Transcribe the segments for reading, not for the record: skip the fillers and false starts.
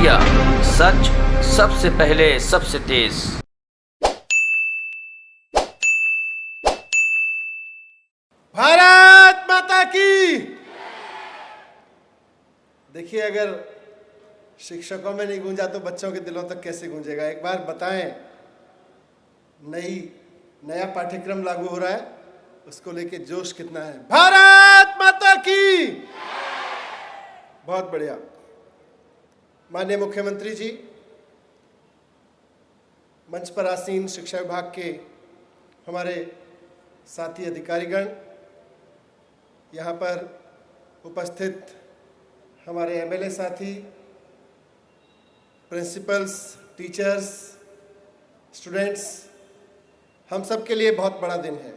Media, सच सबसे पहले सबसे तेज। भारत माता की। देखिए, अगर शिक्षकों में नहीं गूंजा तो बच्चों के दिलों तक कैसे गूंजेगा? एक बार बताएं, नया पाठ्यक्रम लागू हो रहा है, उसको लेके जोश कितना है? भारत माता की। बहुत बढ़िया। माननीय मुख्यमंत्री जी, मंच पर आसीन शिक्षा विभाग के हमारे साथी अधिकारीगण, यहाँ पर उपस्थित हमारे एमएलए साथी, प्रिंसिपल्स, टीचर्स, स्टूडेंट्स, हम सब के लिए बहुत बड़ा दिन है,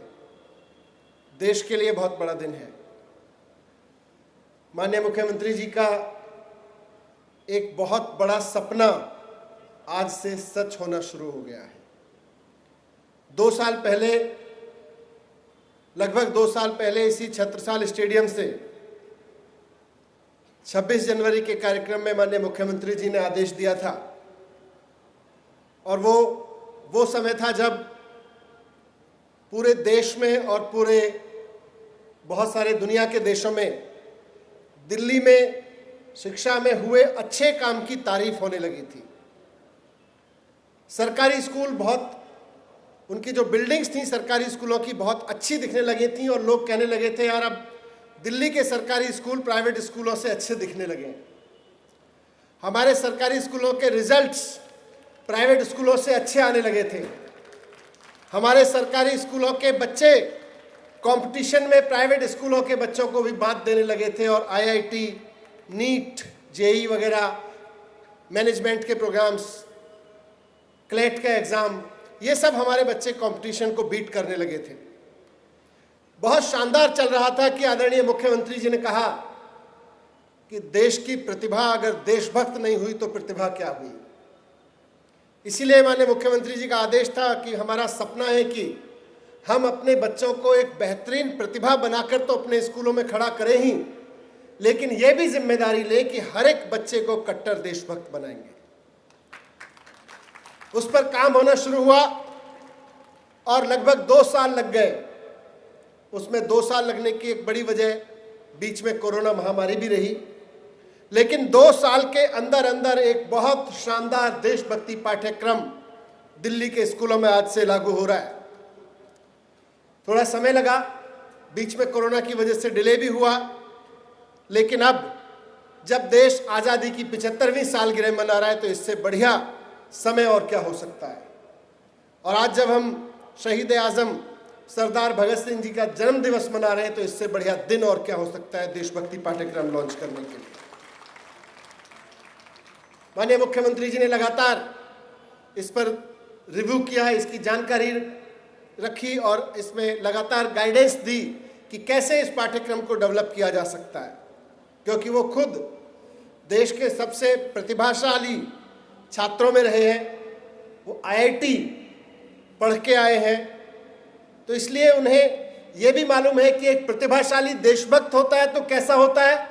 देश के लिए बहुत बड़ा दिन है। माननीय मुख्यमंत्री जी का एक बहुत बड़ा सपना आज से सच होना शुरू हो गया है। 2 साल पहले, लगभग 2 साल पहले इसी छत्रसाल स्टेडियम से 26 जनवरी के कार्यक्रम में माननीय मुख्यमंत्री जी ने आदेश दिया था, और वो समय था जब पूरे देश में और पूरे बहुत सारे दुनिया के देशों में दिल्ली में शिक्षा में हुए अच्छे काम की तारीफ होने लगी थी। सरकारी स्कूल उनकी जो बिल्डिंग्स थी सरकारी स्कूलों की बहुत अच्छी दिखने लगी थी, और लोग कहने लगे थे, यार अब दिल्ली के सरकारी स्कूल प्राइवेट स्कूलों से अच्छे दिखने लगे। हमारे सरकारी स्कूलों के रिजल्ट्स प्राइवेट स्कूलों से अच्छे आने लगे थे। हमारे सरकारी स्कूलों के बच्चे कंपटीशन में प्राइवेट स्कूलों के बच्चों को भी बात देने लगे थे, और आईआईटी, नीट, जेई वगैरह, मैनेजमेंट के प्रोग्राम्स, क्लेट का एग्ज़ाम, ये सब हमारे बच्चे कंपटीशन को बीट करने लगे थे। बहुत शानदार चल रहा था कि आदरणीय मुख्यमंत्री जी ने कहा कि देश की प्रतिभा अगर देशभक्त नहीं हुई तो प्रतिभा क्या हुई। इसीलिए माननीय मुख्यमंत्री जी का आदेश था कि हमारा सपना है कि हम अपने बच्चों को एक बेहतरीन प्रतिभा बनाकर तो अपने स्कूलों में खड़ा करें ही, लेकिन यह भी जिम्मेदारी लें कि हर एक बच्चे को कट्टर देशभक्त बनाएंगे। उस पर काम होना शुरू हुआ और लगभग 2 साल लग गए। उसमें 2 साल लगने की एक बड़ी वजह बीच में कोरोना महामारी भी रही, लेकिन 2 साल के अंदर अंदर एक बहुत शानदार देशभक्ति पाठ्यक्रम दिल्ली के स्कूलों में आज से लागू हो रहा है। थोड़ा समय लगा, बीच में कोरोना की वजह से डिले भी हुआ, लेकिन अब जब देश आज़ादी की 75वीं सालगिरह मना रहा है तो इससे बढ़िया समय और क्या हो सकता है। और आज जब हम शहीद आज़म सरदार भगत सिंह जी का जन्म दिवस मना रहे हैं तो इससे बढ़िया दिन और क्या हो सकता है देशभक्ति पाठ्यक्रम लॉन्च करने के लिए। माननीय मुख्यमंत्री जी ने लगातार इस पर रिव्यू किया, इसकी जानकारी रखी और इसमें लगातार गाइडेंस दी कि कैसे इस पाठ्यक्रम को डेवलप किया जा सकता है, क्योंकि वो खुद देश के सबसे प्रतिभाशाली छात्रों में रहे हैं, वो आईआईटी पढ़ के आए हैं, तो इसलिए उन्हें ये भी मालूम है कि एक प्रतिभाशाली देशभक्त होता है तो कैसा होता है,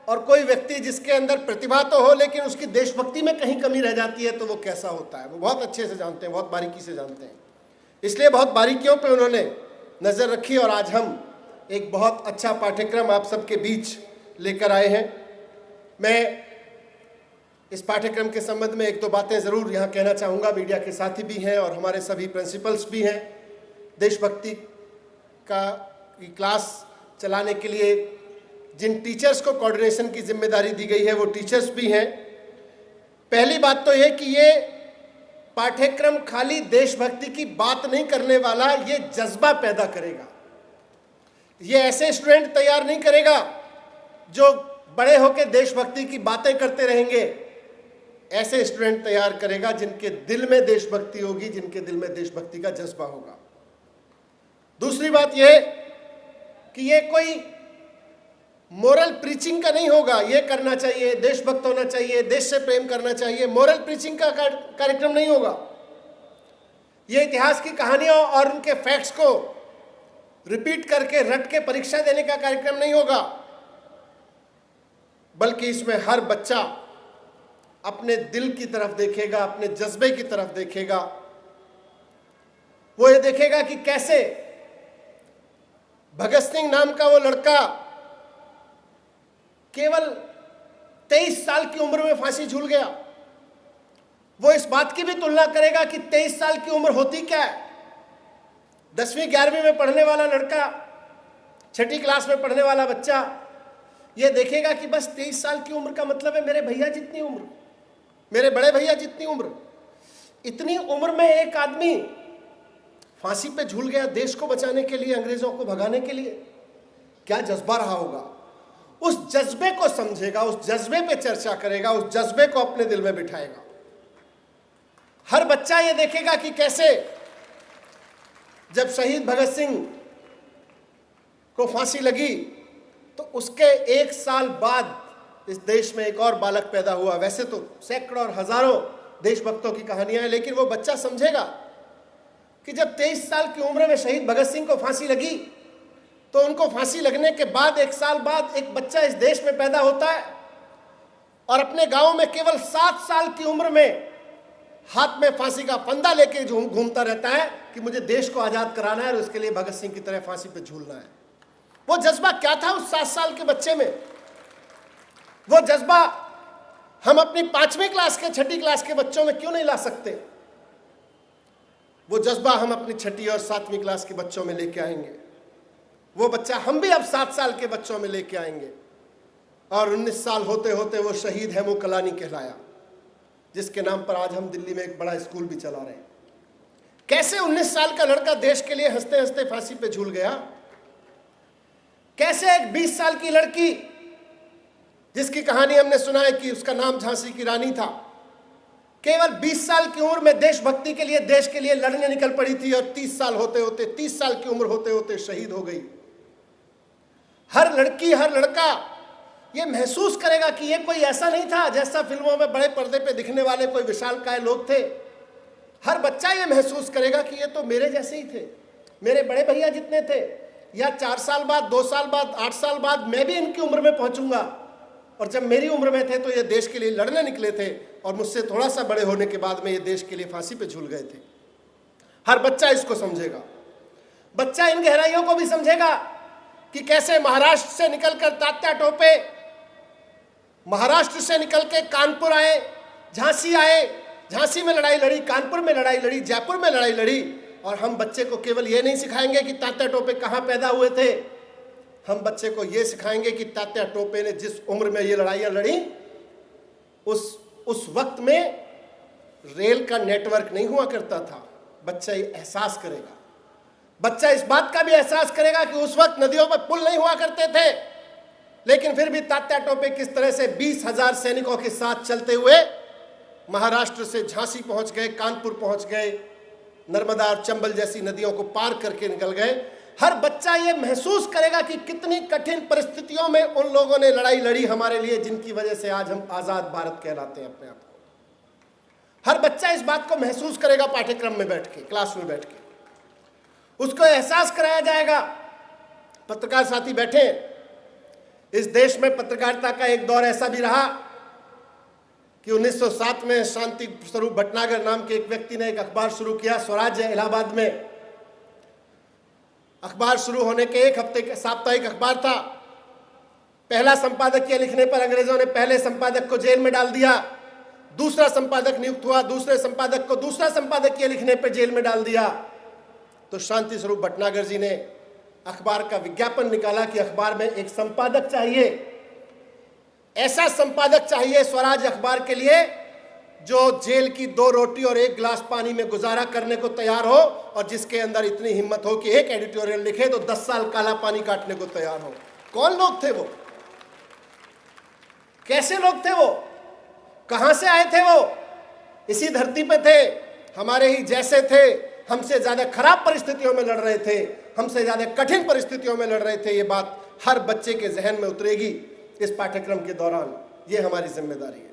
और कोई व्यक्ति जिसके अंदर प्रतिभा तो हो लेकिन उसकी देशभक्ति में कहीं कमी रह जाती है तो वो कैसा होता है। वो बहुत अच्छे से जानते हैं, बहुत बारीकी से जानते हैं, इसलिए बहुत बारीकियों पे उन्होंने नज़र रखी और आज हम एक बहुत अच्छा पाठ्यक्रम आप सबके बीच लेकर आए हैं। मैं इस पाठ्यक्रम के संबंध में 1-2 बातें ज़रूर यहाँ कहना चाहूँगा। मीडिया के साथी भी हैं और हमारे सभी प्रिंसिपल्स भी हैं। देशभक्ति की क्लास चलाने के लिए जिन टीचर्स को कोऑर्डिनेशन की जिम्मेदारी दी गई है वो टीचर्स भी हैं। पहली बात तो ये कि ये पाठ्यक्रम खाली देशभक्ति की बात नहीं करने वाला, ये जज्बा पैदा करेगा। ये ऐसे स्टूडेंट तैयार नहीं करेगा जो बड़े होकर देशभक्ति की बातें करते रहेंगे, ऐसे स्टूडेंट तैयार करेगा जिनके दिल में देशभक्ति होगी, जिनके दिल में देशभक्ति का जज्बा होगा। दूसरी बात यह कि ये कोई मोरल प्रीचिंग का नहीं होगा, ये करना चाहिए, देशभक्त होना चाहिए, देश से प्रेम करना चाहिए, मोरल प्रीचिंग का कार्यक्रम नहीं होगा। ये इतिहास की कहानियों और उनके फैक्ट्स को रिपीट करके रट के परीक्षा देने का कार्यक्रम नहीं होगा, बल्कि इसमें हर बच्चा अपने दिल की तरफ देखेगा, अपने जज्बे की तरफ देखेगा। वो ये देखेगा कि कैसे भगत सिंह नाम का वो लड़का केवल 23 साल की उम्र में फांसी झूल गया। वो इस बात की भी तुलना करेगा कि 23 साल की उम्र होती क्या है। 10वीं 11वीं में पढ़ने वाला लड़का, 6ठी क्लास में पढ़ने वाला बच्चा ये देखेगा कि बस 23 साल की उम्र का मतलब है मेरे भैया जितनी उम्र, मेरे बड़े भैया जितनी उम्र। इतनी उम्र में एक आदमी फांसी पे झूल गया देश को बचाने के लिए, अंग्रेजों को भगाने के लिए। क्या जज्बा रहा होगा। उस जज्बे को समझेगा, उस जज्बे पे चर्चा करेगा, उस जज्बे को अपने दिल में बिठाएगा। हर बच्चा ये देखेगा कि कैसे जब शहीद भगत सिंह को फांसी लगी तो उसके 1 साल बाद इस देश में एक और बालक पैदा हुआ। वैसे तो सैकड़ों और हजारों देशभक्तों की कहानियां हैं, लेकिन वो बच्चा समझेगा कि जब 23 साल की उम्र में शहीद भगत सिंह को फांसी लगी तो उनको फांसी लगने के बाद 1 साल बाद एक बच्चा इस देश में पैदा होता है और अपने गांव में केवल 7 साल की उम्र में हाथ में फांसी का फंदा लेके घूमता रहता है कि मुझे देश को आजाद कराना है और उसके लिए भगत सिंह की तरह फांसी पे झूलना है। वो जज्बा क्या था उस 7 साल के बच्चे में? वो जज्बा हम अपनी 5वीं क्लास के 6ठी क्लास के बच्चों में क्यों नहीं ला सकते? वो जज्बा हम अपनी 6ठी और 7वीं क्लास के बच्चों में लेके आएंगे। वो बच्चा हम भी अब 7 साल के बच्चों में लेके आएंगे। और 19 साल होते होते वो शहीद हेमू कलानी कहलाया, जिसके नाम पर आज हम दिल्ली में एक बड़ा स्कूल भी चला रहे हैं। कैसे 19 साल का लड़का देश के लिए हंसते हंसते फांसी पे झूल गया? कैसे एक 20 साल की लड़की, जिसकी कहानी हमने सुना है कि उसका नाम झांसी की रानी था, केवल 20 साल की उम्र में देशभक्ति के लिए, देश के लिए लड़ने निकल पड़ी थी और 30 साल होते होते, 30 साल की उम्र होते होते शहीद हो गई। हर लड़की, हर लड़का ये महसूस करेगा कि ये कोई ऐसा नहीं था जैसा फिल्मों में बड़े पर्दे पे दिखने वाले कोई विशालकाय लोग थे। हर बच्चा ये महसूस करेगा कि ये तो मेरे जैसे ही थे, मेरे बड़े भैया जितने थे, या 4 साल बाद, 2 साल बाद, 8 साल बाद मैं भी इनकी उम्र में पहुंचूंगा। और जब मेरी उम्र में थे तो ये देश के लिए लड़ने निकले थे और मुझसे थोड़ा सा बड़े होने के बाद में ये देश के लिए फांसी पे झूल गए थे। हर बच्चा इसको समझेगा। बच्चा इन गहराइयों को भी समझेगा कि कैसे महाराष्ट्र से निकलकर तात्या टोपे महाराष्ट्र से निकल के कानपुर आए, झांसी आए, झांसी में लड़ाई लड़ी, कानपुर में लड़ाई लड़ी, जयपुर में लड़ाई लड़ी। और हम बच्चे को केवल ये नहीं सिखाएंगे कि तात्या टोपे कहाँ पैदा हुए थे, हम बच्चे को ये सिखाएंगे कि तात्या टोपे ने जिस उम्र में ये लड़ाइयाँ लड़ी उस वक्त में रेल का नेटवर्क नहीं हुआ करता था। बच्चा ये एहसास करेगा। बच्चा इस बात का भी एहसास करेगा कि उस वक्त नदियों पर पुल नहीं हुआ करते थे, लेकिन फिर भी तात्या टोपे किस तरह से 20,000 सैनिकों के साथ चलते हुए महाराष्ट्र से झांसी पहुंच गए, कानपुर पहुंच गए, नर्मदा और चंबल जैसी नदियों को पार करके निकल गए। हर बच्चा ये महसूस करेगा कि कितनी कठिन परिस्थितियों में उन लोगों ने लड़ाई लड़ी हमारे लिए, जिनकी वजह से आज हम आजाद भारत कहलाते हैं अपने आप को। हर बच्चा इस बात को महसूस करेगा पाठ्यक्रम में बैठ के, क्लास में बैठ के उसको एहसास कराया जाएगा। पत्रकार साथी बैठे, इस देश में पत्रकारिता का एक दौर ऐसा भी रहा कि 1907 में शांति स्वरूप भटनागर नाम के एक व्यक्ति ने एक अखबार शुरू किया, स्वराज्य, इलाहाबाद में। अखबार शुरू होने के 1 हफ्ते के साप्ताहिक अखबार था। पहला संपादकीय लिखने पर अंग्रेजों ने पहले संपादक को जेल में डाल दिया। दूसरा संपादक नियुक्त हुआ, दूसरे संपादक को दूसरा संपादकीय लिखने पर जेल में डाल दिया। तो शांति स्वरूप भटनागर जी ने अखबार का विज्ञापन निकाला कि अखबार में एक संपादक चाहिए, ऐसा संपादक चाहिए स्वराज अखबार के लिए जो जेल की 2 रोटी और 1 गिलास पानी में गुजारा करने को तैयार हो और जिसके अंदर इतनी हिम्मत हो कि एक एडिटोरियल लिखे तो 10 साल काला पानी काटने को तैयार हो। कौन लोग थे वो? कैसे लोग थे वो? कहां से आए थे वो? इसी धरती पे थे, हमारे ही जैसे थे, हमसे ज्यादा खराब परिस्थितियों में लड़ रहे थे, हमसे ज्यादा कठिन परिस्थितियों में लड़ रहे थे। ये बात हर बच्चे के जहन में उतरेगी इस पाठ्यक्रम के दौरान। ये हमारी जिम्मेदारी है।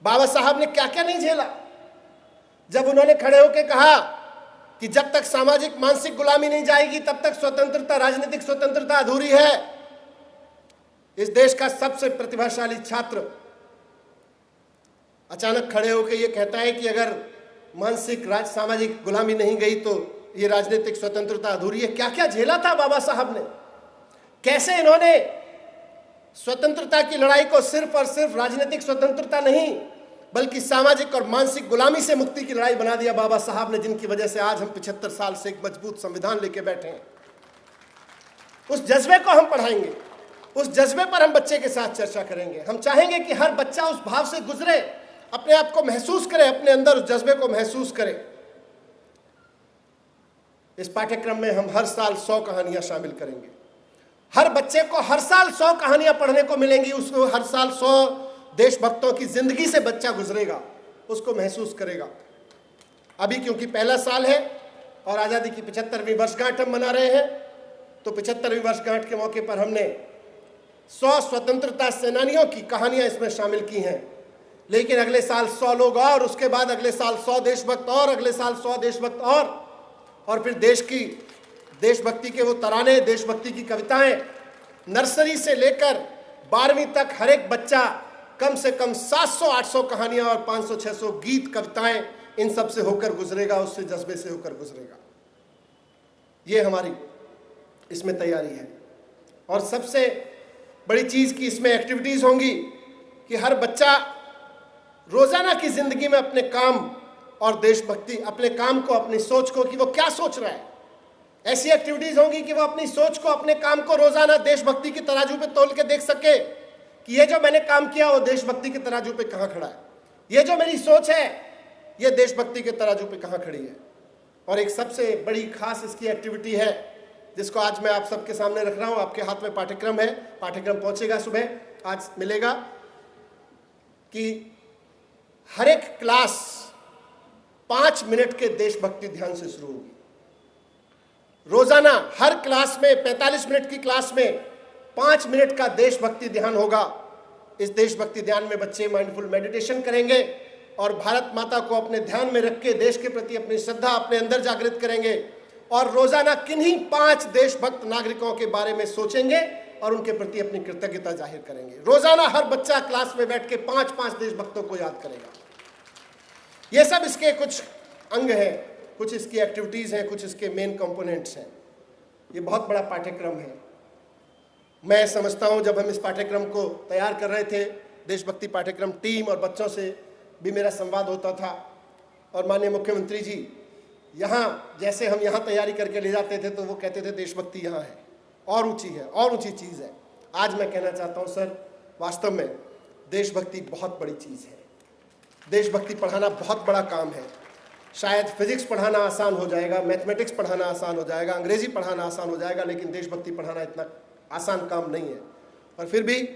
बाबा साहब ने क्या क्या नहीं झेला जब उन्होंने खड़े होकर कहा कि जब तक सामाजिक मानसिक गुलामी नहीं जाएगी तब तक स्वतंत्रता, राजनीतिक स्वतंत्रता अधूरी है। इस देश का सबसे प्रतिभाशाली छात्र अचानक खड़े होकर ये कहता है कि अगर मानसिक सामाजिक गुलामी नहीं गई तो ये राजनीतिक स्वतंत्रता अधूरी है। क्या क्या झेला था बाबा साहब ने, कैसे इन्होंने स्वतंत्रता की लड़ाई को सिर्फ और सिर्फ राजनीतिक स्वतंत्रता नहीं बल्कि सामाजिक और मानसिक गुलामी से मुक्ति की लड़ाई बना दिया बाबा साहब ने, जिनकी वजह से आज हम 75 साल से एक मजबूत संविधान लेके बैठे हैं। उस जज्बे को हम पढ़ाएंगे, उस जज्बे पर हम बच्चे के साथ चर्चा करेंगे। हम चाहेंगे कि हर बच्चा उस भाव से गुजरे, अपने आप को महसूस करे, अपने अंदर उस जज्बे को महसूस करे। इस पाठ्यक्रम में हम हर साल 100 कहानियां शामिल करेंगे। हर बच्चे को हर साल 100 कहानियां पढ़ने को मिलेंगी। उसको हर साल 100 देशभक्तों की जिंदगी से बच्चा गुजरेगा, उसको महसूस करेगा। अभी क्योंकि पहला साल है और आज़ादी की 75वीं वर्षगांठ हम मना रहे हैं, तो 75वीं वर्षगांठ के मौके पर हमने 100 स्वतंत्रता सेनानियों की कहानियां इसमें शामिल की हैं। लेकिन अगले साल 100 लोग और, उसके बाद अगले साल 100 देशभक्त और, अगले साल 100 देशभक्त और फिर देशभक्ति के वो तराने, देशभक्ति की कविताएं, नर्सरी से लेकर 12वीं तक हर एक बच्चा कम से कम 700-800 कहानियां और 500-600 गीत, कविताएं, इन सब से होकर गुजरेगा, उससे जज्बे से होकर गुजरेगा। ये हमारी इसमें तैयारी है। और सबसे बड़ी चीज़ की इसमें एक्टिविटीज़ होंगी कि हर बच्चा रोज़ाना की ज़िंदगी में अपने काम और देशभक्ति, अपने काम को, अपनी सोच को, कि वो क्या सोच रहा है, ऐसी एक्टिविटीज़ होंगी कि वो अपनी सोच को, अपने काम को रोज़ाना देशभक्ति की तराजू पे तोल के देख सके कि ये जो मैंने काम किया वो देशभक्ति के तराजू पे कहाँ खड़ा है, ये जो मेरी सोच है ये देशभक्ति के तराजू पे कहाँ खड़ी है। और एक सबसे बड़ी खास इसकी एक्टिविटी है जिसको आज मैं आप सबके सामने रख रहा हूँ। आपके हाथ में पाठ्यक्रम है, पाठ्यक्रम पहुँचेगा सुबह, आज मिलेगा, कि हर एक क्लास 5 मिनट के देशभक्ति ध्यान से शुरू होगी। रोजाना हर क्लास में 45 मिनट की क्लास में 5 मिनट का देशभक्ति ध्यान होगा। इस देशभक्ति ध्यान में बच्चे माइंडफुल मेडिटेशन करेंगे और भारत माता को अपने ध्यान में रख के देश के प्रति अपनी श्रद्धा अपने अंदर जागृत करेंगे और रोजाना किन्हीं 5 देशभक्त नागरिकों के बारे में सोचेंगे और उनके प्रति अपनी कृतज्ञता जाहिर करेंगे। रोजाना हर बच्चा क्लास में बैठ के 5-5 देशभक्तों को याद करेगा। ये सब इसके कुछ अंग हैं, कुछ इसकी एक्टिविटीज़ हैं, कुछ इसके मेन कंपोनेंट्स हैं। ये बहुत बड़ा पाठ्यक्रम है। मैं समझता हूँ जब हम इस पाठ्यक्रम को तैयार कर रहे थे, देशभक्ति पाठ्यक्रम टीम और बच्चों से भी मेरा संवाद होता था और माननीय मुख्यमंत्री जी यहाँ, जैसे हम यहाँ तैयारी करके ले जाते थे तो वो कहते थे देशभक्ति यहाँ है, और ऊँची है, और ऊँची चीज़ है। आज मैं कहना चाहता हूँ सर, वास्तव में देशभक्ति बहुत बड़ी चीज़ है। देशभक्ति पढ़ाना बहुत बड़ा काम है। शायद फिजिक्स पढ़ाना आसान हो जाएगा, मैथमेटिक्स पढ़ाना आसान हो जाएगा, अंग्रेजी पढ़ाना आसान हो जाएगा, लेकिन देशभक्ति पढ़ाना इतना आसान काम नहीं है। और फिर भी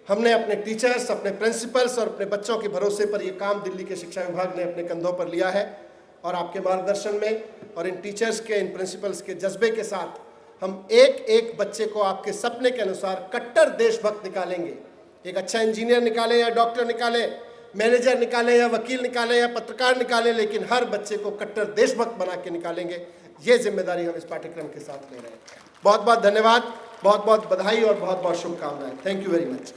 हमने अपने टीचर्स, अपने प्रिंसिपल्स और अपने बच्चों के भरोसे पर यह काम दिल्ली के शिक्षा विभाग ने अपने कंधों पर लिया है और आपके मार्गदर्शन में और इन टीचर्स के, इन प्रिंसिपल्स के जज्बे के साथ हम एक एक बच्चे को आपके सपने के अनुसार कट्टर देशभक्त निकालेंगे। एक अच्छा इंजीनियर निकालें या डॉक्टर निकालें, मैनेजर निकालें या वकील निकालें या पत्रकार निकालें, लेकिन हर बच्चे को कट्टर देशभक्त बना के निकालेंगे। ये जिम्मेदारी हम इस पाठ्यक्रम के साथ ले रहे हैं। बहुत बहुत धन्यवाद, बहुत बहुत बधाई और बहुत बहुत शुभकामनाएं। Thank you very much.